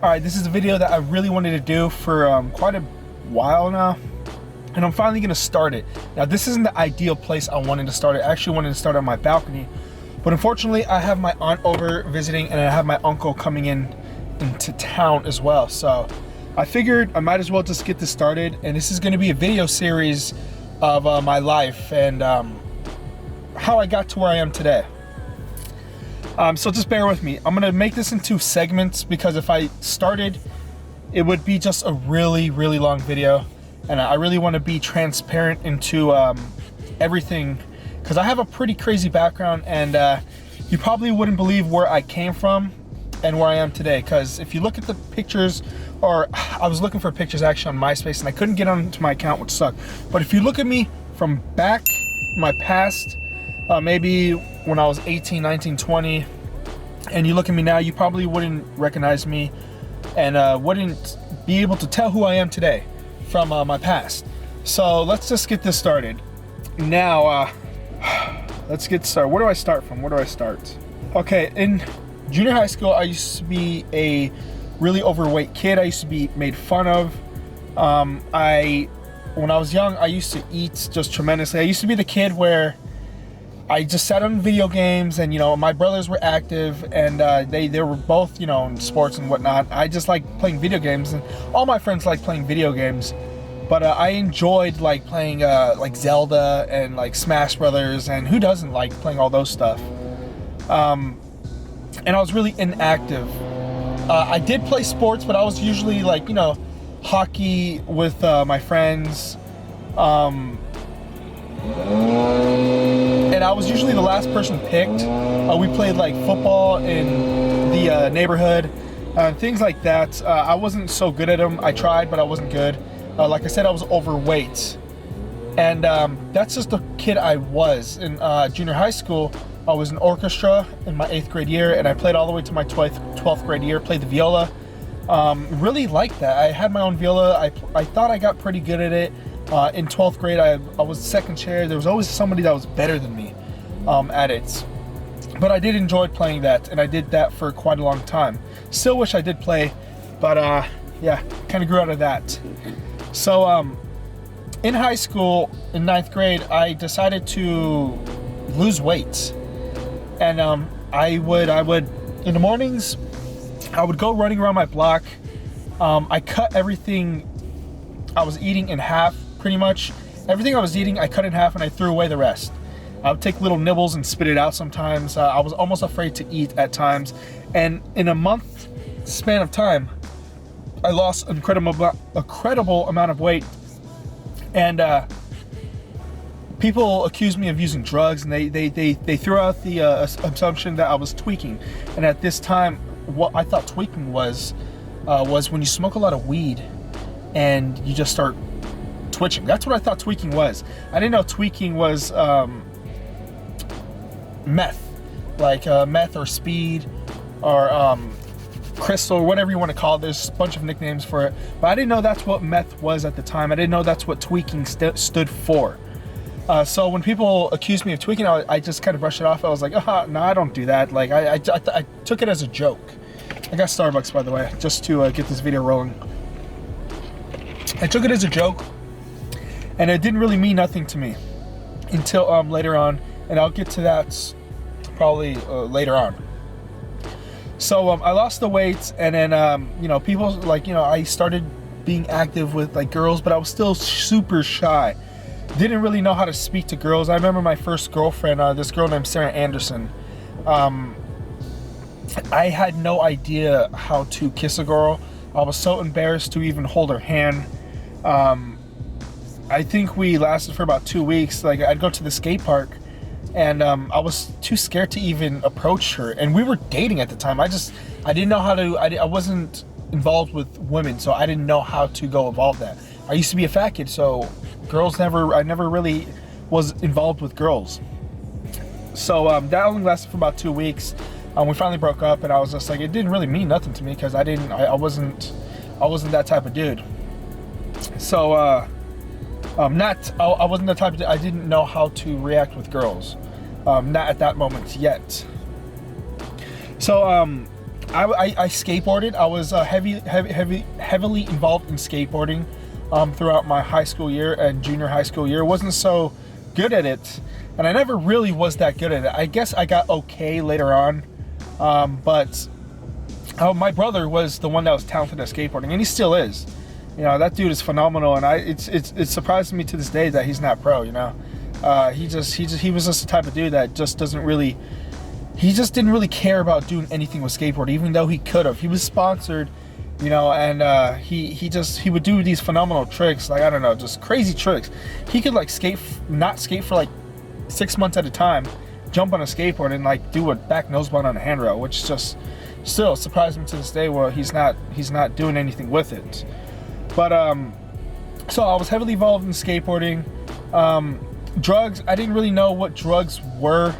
Alright, this is a video that I really wanted to do for quite a while now, and I'm finally going to start it. Now, this isn't the ideal place I wanted to start it. I actually wanted to start on my balcony, but unfortunately I have my aunt over visiting and I have my uncle coming into town as well. So I figured I might as well just get this started, and this is going to be a video series of my life and how I got to where I am today. So just bear with me. I'm gonna make this into segments because if I started, it would be just a really long video, and I really want to be transparent into everything, because I have a pretty crazy background, and you probably wouldn't believe where I came from and where I am today. Because if you look at the pictures, or I was looking for pictures actually on MySpace and I couldn't get onto my account, which sucked. But if you look at me from back my past, maybe when I was 18, 19, 20, and you look at me now, you probably wouldn't recognize me and wouldn't be able to tell who I am today from my past. So let's just get this started. Now, let's get started. Where do I start from? Where do I start? Okay, in junior high school, I used to be a really overweight kid. I used to be made fun of. When I was young, I used to eat just tremendously. I used to be the kid where I just sat on video games, and my brothers were active, and they were both in sports and whatnot. I just liked playing video games, and all my friends liked playing video games, but I enjoyed like playing like Zelda and like Smash Brothers, and who doesn't like playing all those stuff. And I was really inactive. I did play sports, but I was usually like hockey with my friends. And I was usually the last person picked. We played like football in the neighborhood, things like that. I wasn't so good at them. I tried, but I wasn't good. Like I said, I was overweight. And that's just the kid I was. In junior high school, I was in orchestra in my 8th grade year, and I played all the way to my 12th grade year, played the viola. Really liked that. I had my own viola. I thought I got pretty good at it. In 12th grade, I was second chair. There was always somebody that was better than me at it. But I did enjoy playing that, and I did that for quite a long time. Still wish I did play, but yeah, kind of grew out of that. So in high school, in 9th grade, I decided to lose weight. And I would in the mornings, I would go running around my block. I cut everything I was eating in half. Pretty much everything I was eating, I cut in half and I threw away the rest. I would take little nibbles and spit it out sometimes. I was almost afraid to eat at times. And in a month span of time, I lost an incredible amount of weight. And people accused me of using drugs, and they threw out the assumption that I was tweaking. And at this time, what I thought tweaking was when you smoke a lot of weed and you just start twitching. That's what I thought tweaking was. I didn't know tweaking was meth, like meth or speed or crystal, or whatever you want to call it. There's a bunch of nicknames for it, but I didn't know that's what meth was at the time. I didn't know that's what tweaking stood for. So when people accused me of tweaking, I just kind of brushed it off. I was like, no, I don't do that. Like I took it as a joke. I got Starbucks, by the way, just to get this video rolling. I took it as a joke, and it didn't really mean nothing to me until later on, and I'll get to that probably later on. So I lost the weight, and then people like I started being active with like girls, but I was still super shy. Didn't really know how to speak to girls. I remember my first girlfriend, this girl named Sarah Anderson. I had no idea how to kiss a girl. I was so embarrassed to even hold her hand. I think we lasted for about 2 weeks. Like I'd go to the skate park, and I was too scared to even approach her. And we were dating at the time. I didn't know how to. I wasn't involved with women, so I didn't know how to go evolve that. I used to be a fat kid, so I never really was involved with girls. So that only lasted for about 2 weeks. We finally broke up, and I was just like, it didn't really mean nothing to me because I wasn't that type of dude. So I wasn't the type of, I didn't know how to react with girls. Not at that moment yet. So I skateboarded. I was heavily involved in skateboarding throughout my high school year and junior high school year. Wasn't so good at it, and I never really was that good at it. I guess I got okay later on, but my brother was the one that was talented at skateboarding, and he still is. You know, that dude is phenomenal, and it surprises me to this day that he's not pro. You know, he was just the type of dude that just doesn't really. He just didn't really care about doing anything with skateboard, even though he could have. He was sponsored, you know, and he would do these phenomenal tricks, like, I don't know, just crazy tricks. He could like not skate for like 6 months at a time, jump on a skateboard and like do a back nose blunt on a handrail, which just still surprised me to this day. Where he's not doing anything with it. But so I was heavily involved in skateboarding. Drugs, I didn't really know what drugs were.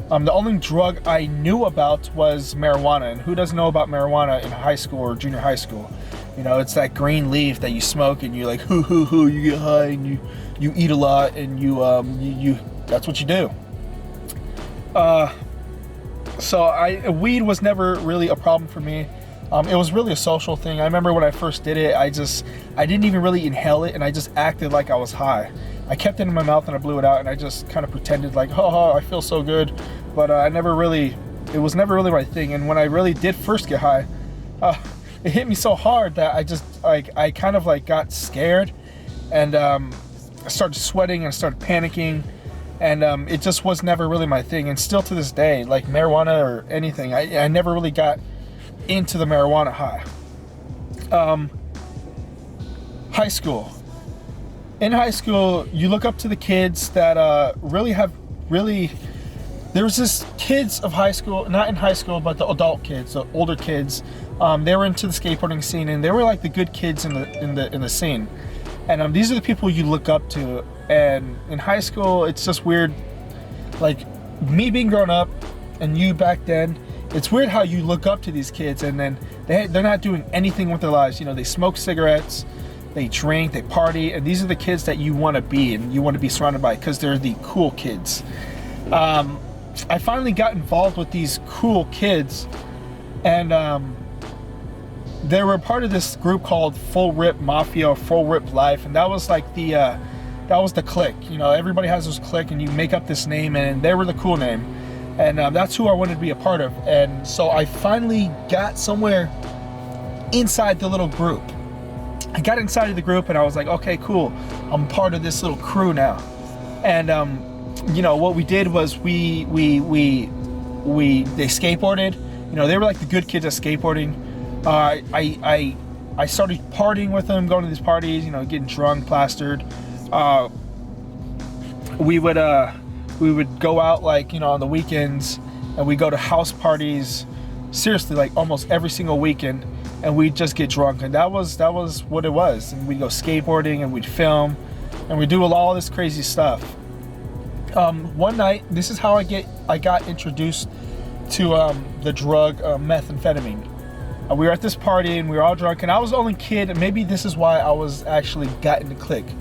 The only drug I knew about was marijuana, and who doesn't know about marijuana in high school or junior high school? You know, it's that green leaf that you smoke and you like you get high and you eat a lot and you that's what you do. So weed was never really a problem for me. It was really a social thing. I remember when I first did it, I didn't even really inhale it, and I just acted like I was high. I kept it in my mouth and I blew it out, and I just kind of pretended like, oh, I feel so good. But it was never really my thing. And when I really did first get high, it hit me so hard that I kind of like got scared, and I started sweating and I started panicking, and it just was never really my thing. And still to this day, like marijuana or anything, I never really got into the marijuana high. High school. In high school, you look up to the kids that there was this kids of high school, not in high school, but the adult kids, the older kids. They were into the skateboarding scene, and they were like the good kids in the scene. And these are the people you look up to. And in high school, it's just weird. Like me being grown up, and you back then, it's weird how you look up to these kids, and then they're not doing anything with their lives. You know, they smoke cigarettes, they drink, they party, and these are the kids that you want to be and you want to be surrounded by because they're the cool kids. I finally got involved with these cool kids, and they were part of this group called Full Rip Mafia or Full Rip Life, and that was like that was the clique. You know, everybody has this clique, and you make up this name, and they were the cool name, and that's who I wanted to be a part of. And so I finally got somewhere inside the little group. I got inside of the group, and I was like, okay, cool, I'm part of this little crew now. And you know, what we did was they skateboarded. You know, they were like the good kids at skateboarding. I started partying with them, going to these parties, you know, getting drunk, plastered. We would go out, like, you know, on the weekends, and we go to house parties, seriously, like almost every single weekend, and we'd just get drunk, and that was what it was. And we'd go skateboarding, and we'd film, and we'd do all this crazy stuff. One night, this is how I got introduced to the drug methamphetamine. We were at this party, and we were all drunk, and I was the only kid, and maybe this is why I was actually got in the clique,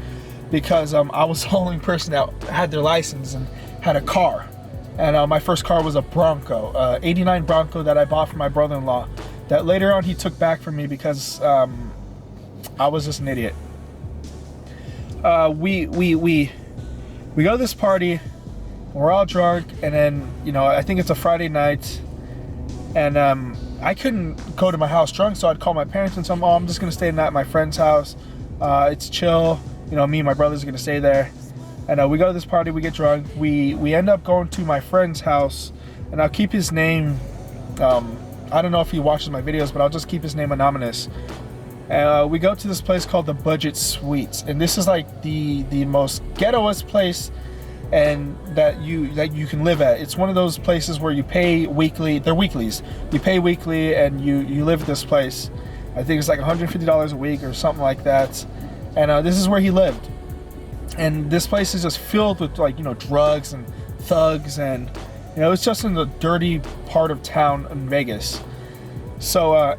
because I was the only person that had their license and had a car. And my first car was a Bronco, 89 Bronco that I bought from my brother-in-law, that later on he took back from me because I was just an idiot. We go to this party, we're all drunk, and then, you know, I think it's a Friday night, and I couldn't go to my house drunk, so I'd call my parents and tell them, oh, I'm just gonna stay the night at my friend's house. It's chill, you know, me and my brothers are gonna stay there. And we go to this party, we get drunk, we end up going to my friend's house, and I'll keep his name, I don't know if he watches my videos, but I'll just keep his name anonymous. We go to this place called the Budget Suites, and this is like the most ghettoest place and that you can live at. It's one of those places where you pay weekly. They're weeklies. You pay weekly and you live at this place. I think it's like $150 a week or something like that. And this is where he lived. And this place is just filled with, like, you know, drugs and thugs, and, you know, it's just in the dirty part of town in Vegas. So I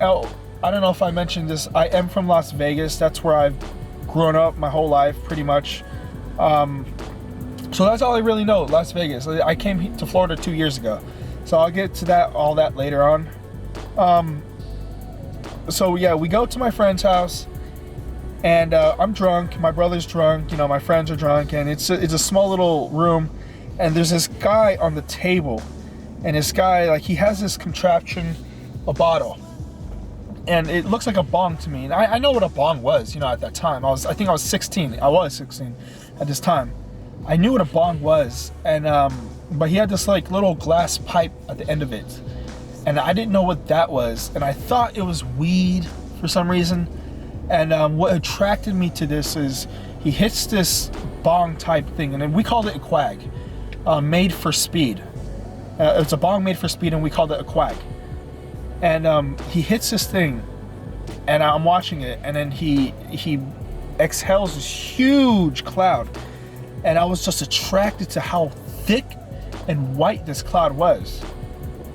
don't know if I mentioned this. I am from Las Vegas. That's where I've grown up my whole life, pretty much. So that's all I really know, Las Vegas. I came to Florida 2 years ago. So I'll get to all that later on. So yeah, we go to my friend's house, and I'm drunk. My brother's drunk. You know, my friends are drunk, and it's a small little room, and there's this guy on the table, and this guy, like, he has this contraption, a bottle, and it looks like a bong to me. And I know what a bong was. You know, at that time, I think I was 16. I was 16 at this time. I knew what a bong was, and but he had this like little glass pipe at the end of it, and I didn't know what that was, and I thought it was weed for some reason. And what attracted me to this is he hits this bong type thing, and we called it a quag, made for speed. It's a bong made for speed, and we called it a quag. And he hits this thing, and I'm watching it, and then he exhales this huge cloud, and I was just attracted to how thick and white this cloud was.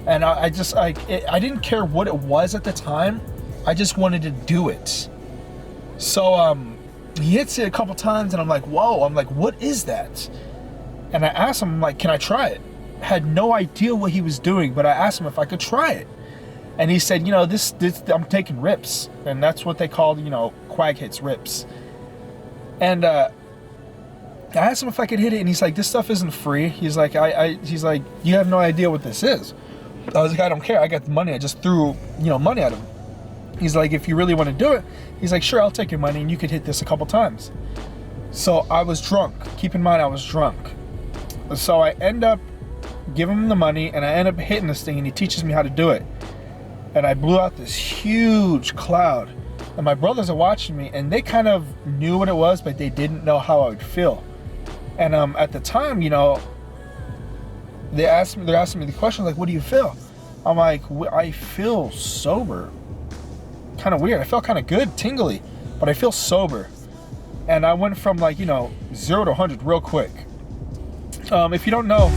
And I just, I didn't care what it was at the time. I just wanted to do it. So he hits it a couple times, and I'm like, whoa, I'm like, what is that? And I asked him, I'm like, can I try it? Had no idea what he was doing, but I asked him if I could try it. And he said, you know, this I'm taking rips, and that's what they called, you know, quag hits, rips. And I asked him if I could hit it, and he's like, this stuff isn't free. He's like, he's like, you have no idea what this is. I was like, I don't care. I got the money. I just threw, you know, money at him. He's like, if you really want to do it, he's like, sure, I'll take your money, and you could hit this a couple times. So I was drunk. Keep in mind, I was drunk. So I end up giving him the money, and I end up hitting this thing, and he teaches me how to do it. And I blew out this huge cloud. And my brothers are watching me, and they kind of knew what it was, but they didn't know how I would feel. And at the time, you know, they're asking me the question, like, what do you feel? I'm like, I feel sober. Kind of weird. I felt kind of good, tingly, but I feel sober. And I went from, like, you know, 0 to 100 real quick. If you don't know,